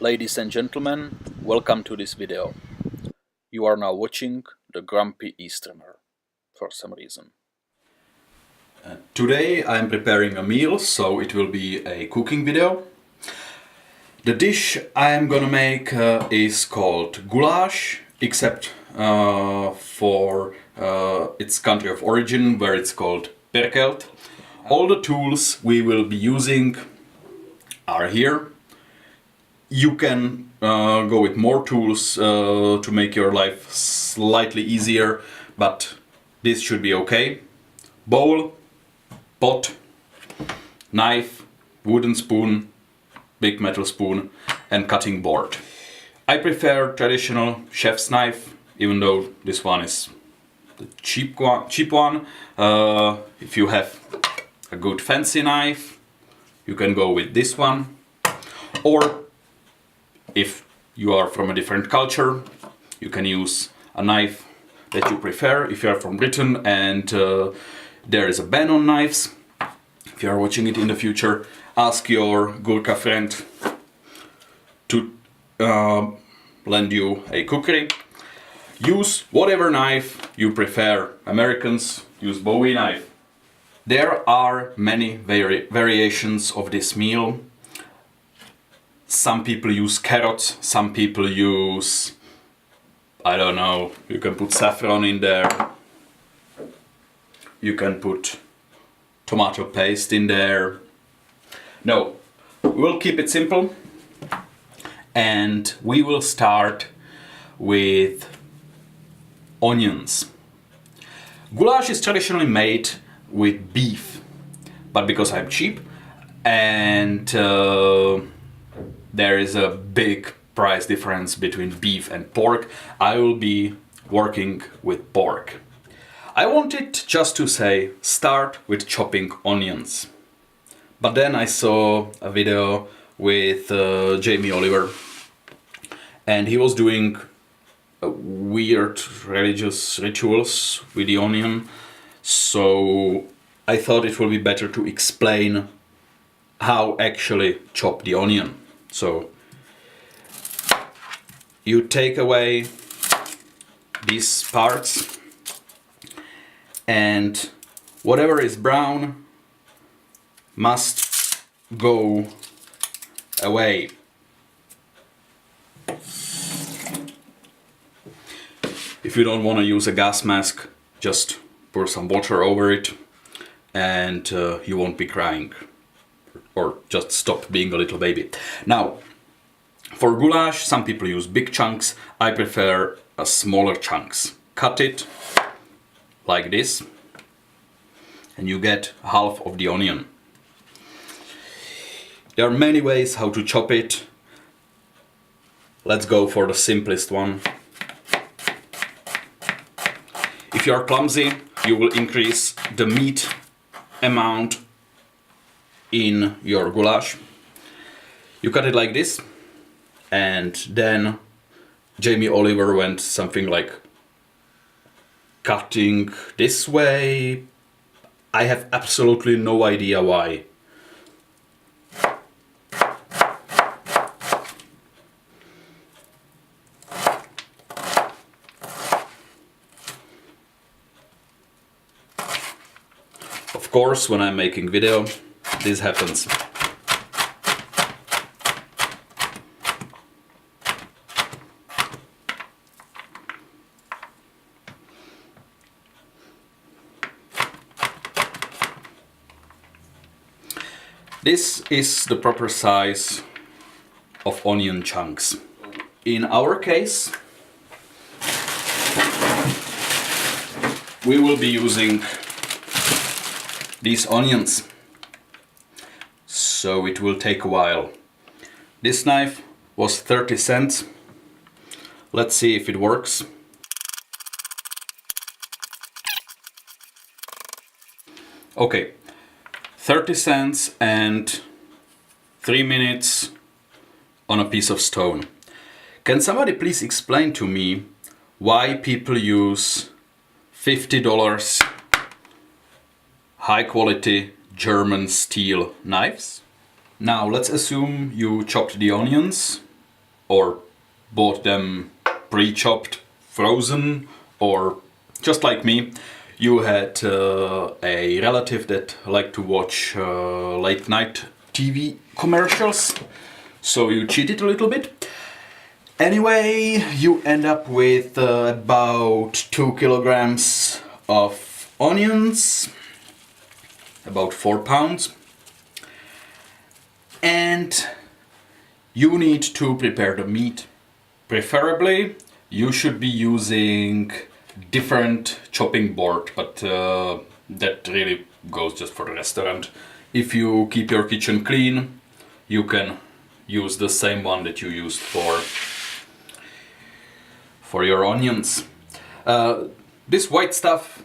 Ladies and gentlemen, welcome to this video. You are now watching the Grumpy Easterner, for some reason. Today I'm preparing a meal, so it will be a cooking video. The dish I'm gonna make is called goulash, except for its country of origin, where it's called Pörkölt. All the tools we will be using are here. You can go with more tools to make your life slightly easier, but this should be okay. Bowl, pot, knife, wooden spoon, big metal spoon, and cutting board. I prefer traditional chef's knife, even though this one is the cheap one. If you have a good fancy knife, you can go with this one. Or if you are from a different culture, you can use a knife that you prefer. If you are from Britain and there is a ban on knives, if you are watching it in the future, ask your Gurkha friend to lend you a cookery. Use whatever knife you prefer. Americans use Bowie knife. There are many variations of this meal. Some people use carrots, some people use, I don't know, you can put saffron in there. You can put tomato paste in there. No, we'll keep it simple. And we will start with onions. Goulash is traditionally made with beef, but because I'm cheap and there is a big price difference between beef and pork, I will be working with pork. I wanted just to say start with chopping onions, but then I saw a video with Jamie Oliver, and he was doing weird religious rituals with the onion, so I thought it would be better to explain how actually chop the onion. So you take away these parts, and whatever is brown must go away. If you don't want to use a gas mask, just pour some water over it and you won't be crying. Or just stop being a little baby. Now, for goulash, some people use big chunks. I prefer smaller chunks. Cut it like this, and you get half of the onion. There are many ways how to chop it. Let's go for the simplest one. If you are clumsy, you will increase the meat amount in your goulash. You cut it like this, and then Jamie Oliver went something like cutting this way. I have absolutely no idea why. Of course, when I'm making video, this happens. This is the proper size of onion chunks. In our case, we will be using these onions, so it will take a while. This knife was 30 cents. Let's see if it works. Okay, 30 cents and 3 minutes on a piece of stone. Can somebody please explain to me why people use $50 high quality German steel knives? Now let's assume you chopped the onions or bought them pre-chopped, frozen, or just like me, you had a relative that liked to watch late night TV commercials, so you cheated a little bit. Anyway, you end up with about 2 kilograms of onions, about 4 pounds, and you need to prepare the meat. Preferably, you should be using different chopping board, but that really goes just for the restaurant. If you keep your kitchen clean, you can use the same one that you used for your onions. This white stuff,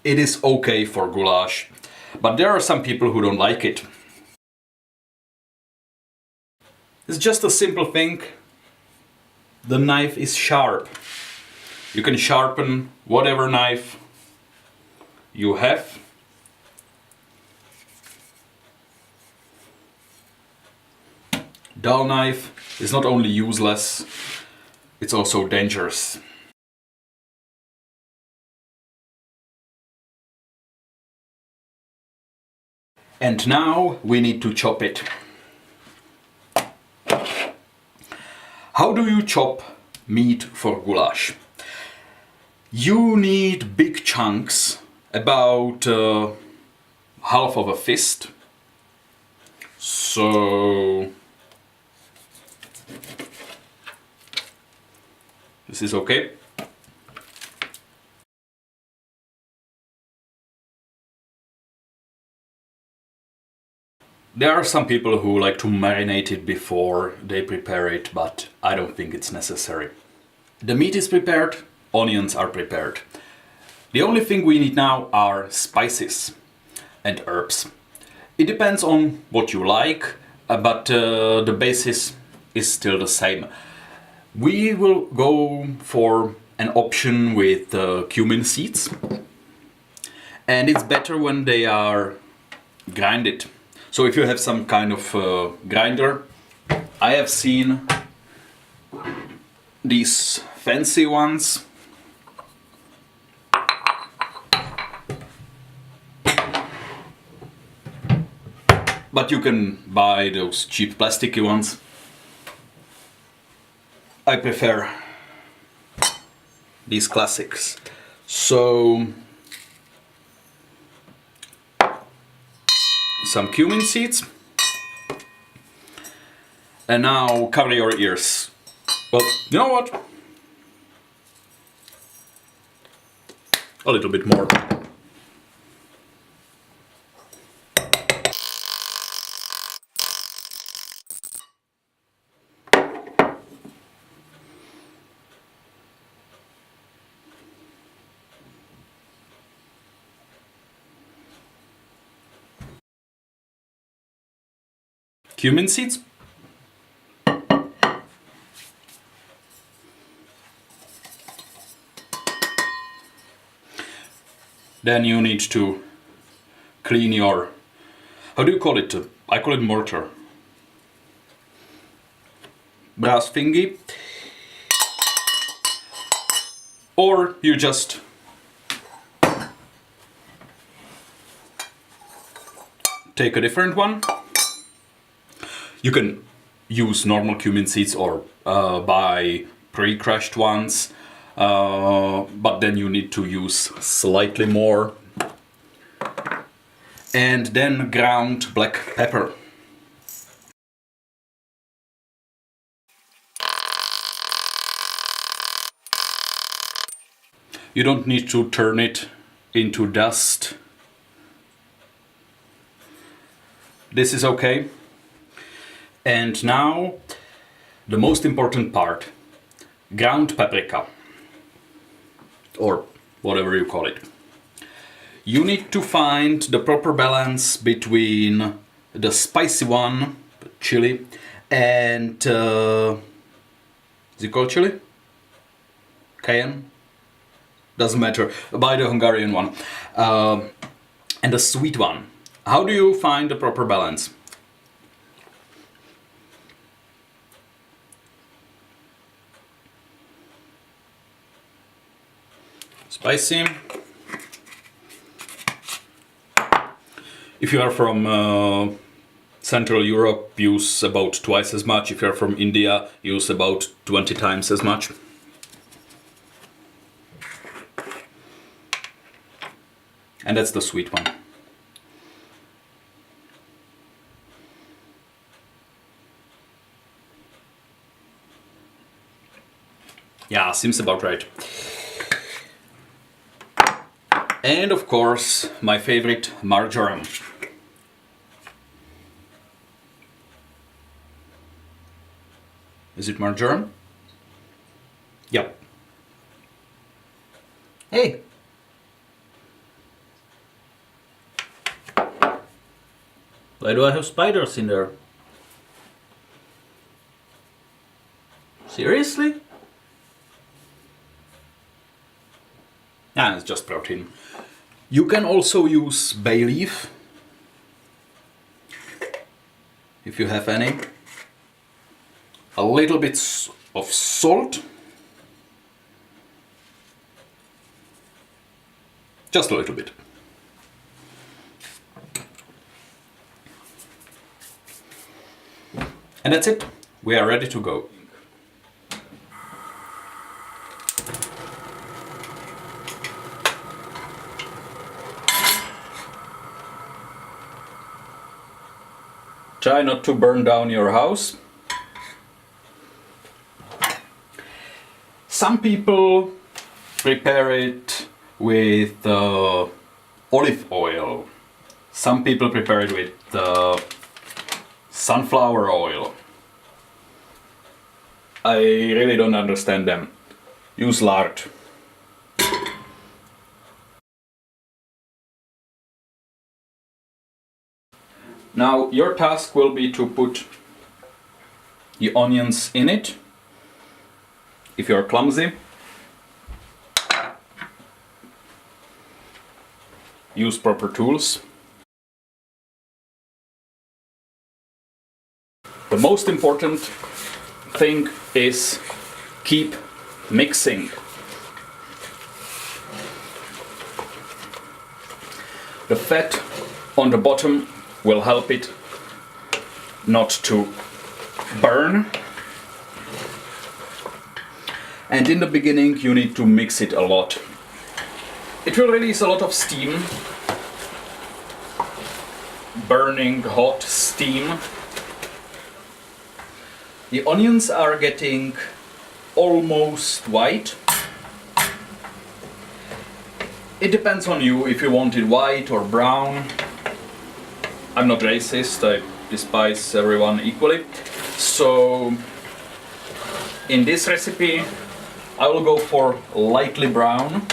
it is okay for goulash, but there are some people who don't like it. It's just a simple thing. The knife is sharp. You can sharpen whatever knife you have. Dull knife is not only useless, it's also dangerous. And now we need to chop it. How do you chop meat for goulash? You need big chunks, about half of a fist. So this is okay. There are some people who like to marinate it before they prepare it, but I don't think it's necessary. The meat is prepared, onions are prepared. The only thing we need now are spices and herbs. It depends on what you like, but the basis is still the same. We will go for an option with cumin seeds, and it's better when they are grinded. So if you have some kind of grinder, I have seen these fancy ones. But you can buy those cheap plasticky ones. I prefer these classics. So some cumin seeds. And now cover your ears. Well, you know what? A little bit more. Cumin seeds. Then you need to clean your, how do you call it? I call it mortar. Brass thingy. Or you just take a different one. You can use normal cumin seeds or buy pre-crushed ones, but then you need to use slightly more. And then ground black pepper. You don't need to turn it into dust. This is okay. And now, the most important part, ground paprika, or whatever you call it. You need to find the proper balance between the spicy one, chili, and is it called chili? Cayenne? Doesn't matter. Buy the Hungarian one. And the sweet one. How do you find the proper balance? Spicy. If you are from Central Europe, use about twice as much. If you are from India, use about 20 times as much. And that's the sweet one. Yeah, seems about right. And of course, my favorite, marjoram. Is it marjoram? Yep. Hey! Why do I have spiders in there? Seriously? Ah, it's just protein. You can also use bay leaf, if you have any. A little bit of salt. Just a little bit. And that's it. We are ready to go. Try not to burn down your house. Some people prepare it with olive oil. Some people prepare it with sunflower oil. I really don't understand them. Use lard. Now your task will be to put the onions in it. If you're clumsy, use proper tools. The most important thing is keep mixing. The fat on the bottom will help it not to burn. And in the beginning you need to mix it a lot. It will release a lot of steam, burning hot steam. The onions are getting almost white. It depends on you if you want it white or brown. I'm not racist, I despise everyone equally. So in this recipe I will go for lightly brown.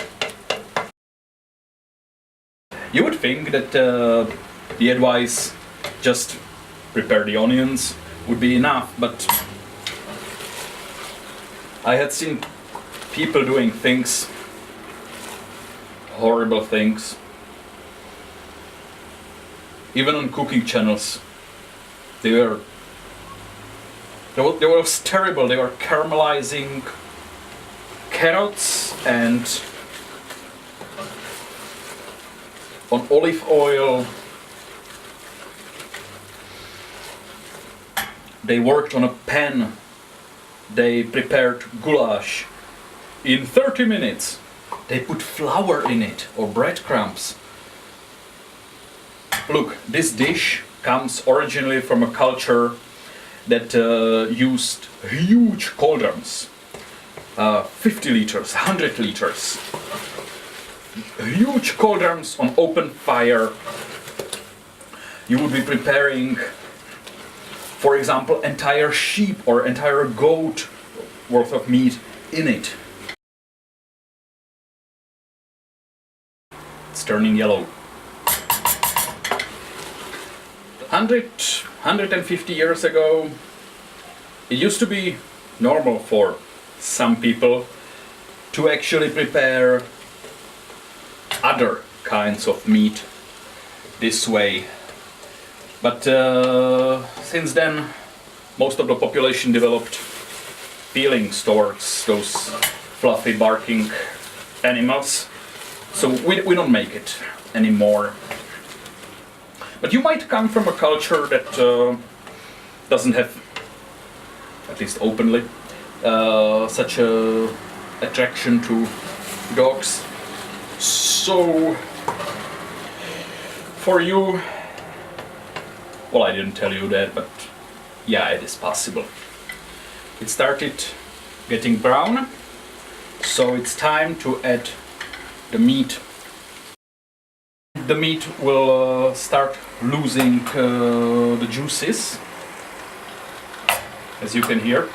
You would think that the advice, just prepare the onions, would be enough, but I had seen people doing things, horrible things, even on cooking channels. They were terrible. They were caramelizing carrots and on olive oil. They worked on a pan. They prepared goulash in 30 minutes. They put flour in it or breadcrumbs. Look, this dish comes originally from a culture that used huge cauldrons, 50 liters, 100 liters. Huge cauldrons on open fire. You would be preparing, for example, entire sheep or entire goat worth of meat in it. It's turning yellow. 150 years ago, it used to be normal for some people to actually prepare other kinds of meat this way. But since then, most of the population developed feelings towards those fluffy barking animals. So we don't make it anymore. But you might come from a culture that doesn't have, at least openly, such a attraction to dogs. So for you, well, I didn't tell you that, but yeah, it is possible. It started getting brown, so it's time to add the meat. The meat will start losing the juices, as you can hear.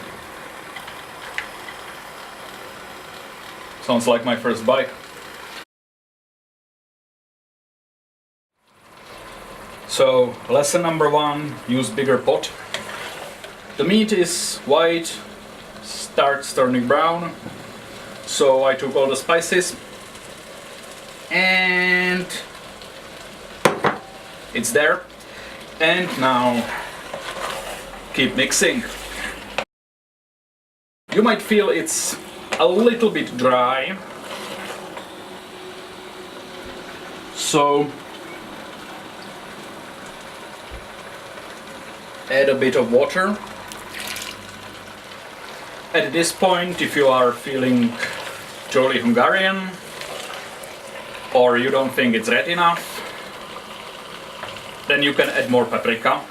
Sounds like my first bite. So, lesson number 1, use bigger pot. The meat is white, starts turning brown, so I took all the spices and it's there. And now keep mixing. You might feel it's a little bit dry, so add a bit of water. At this point, if you are feeling jolly Hungarian or you don't think it's red enough, then you can add more paprika.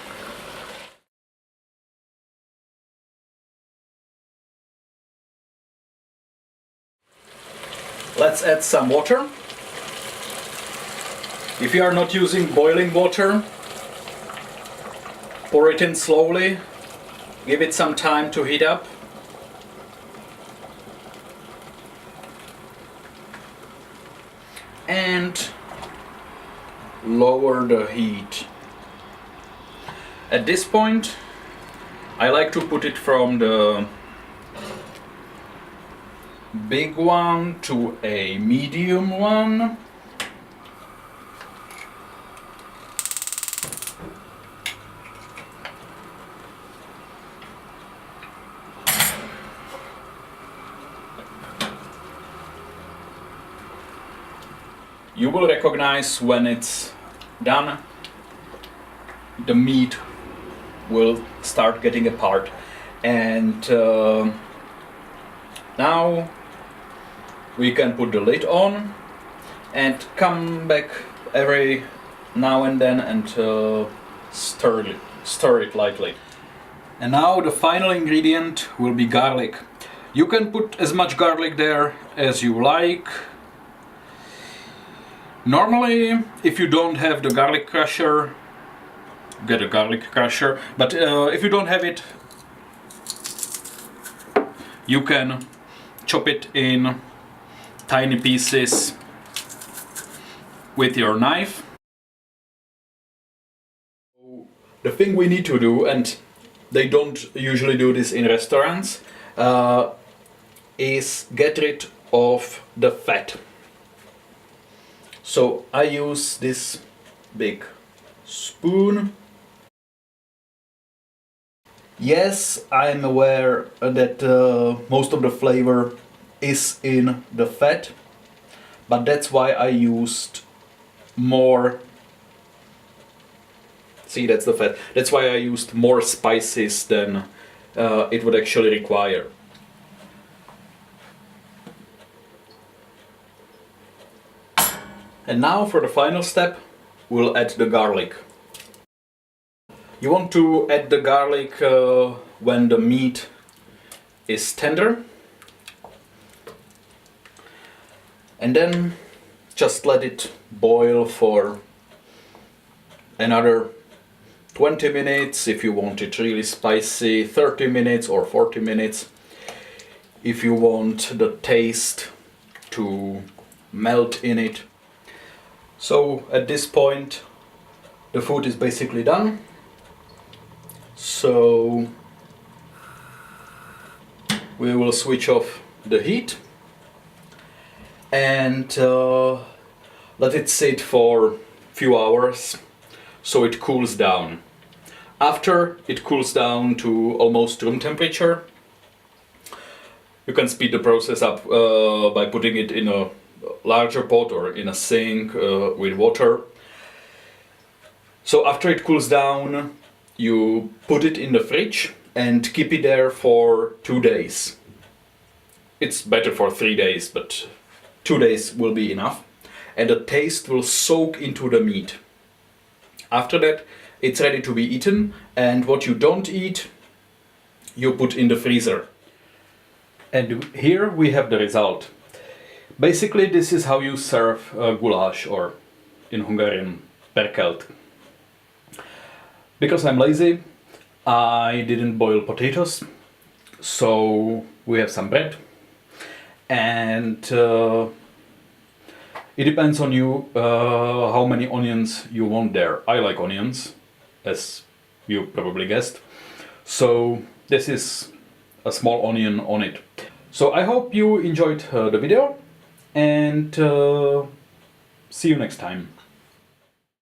Let's add some water. If you are not using boiling water, pour it in slowly, give it some time to heat up. And lower the heat. At this point, I like to put it from the big one to a medium one. You will recognize when it's done, the meat will start getting apart. And now we can put the lid on and come back every now and then and stir it lightly. And now the final ingredient will be garlic. You can put as much garlic there as you like. Normally, if you don't have the garlic crusher, get a garlic crusher, but if you don't have it, you can chop it in tiny pieces with your knife. The thing we need to do, and they don't usually do this in restaurants, is get rid of the fat. So I use this big spoon. Yes, I'm aware that most of the flavor is in the fat, but that's why I used more. See, that's the fat. That's why I used more spices than it would actually require. And now for the final step, we'll add the garlic. You want to add the garlic when the meat is tender. And then just let it boil for another 20 minutes if you want it really spicy, 30 minutes or 40 minutes if you want the taste to melt in it. So at this point the food is basically done. So we will switch off the heat and let it sit for a few hours so it cools down. After it cools down to almost room temperature, you can speed the process up by putting it in a larger pot or in a sink with water. So after it cools down, you put it in the fridge and keep it there for 2 days. It's better for 3 days, but 2 days will be enough. And the taste will soak into the meat. After that, it's ready to be eaten, and what you don't eat, you put in the freezer. And here we have the result. Basically, this is how you serve goulash, or in Hungarian Pörkölt. Because I'm lazy, I didn't boil potatoes, so we have some bread, and it depends on you how many onions you want there. I like onions, as you probably guessed, so this is a small onion on it. So I hope you enjoyed the video, and see you next time.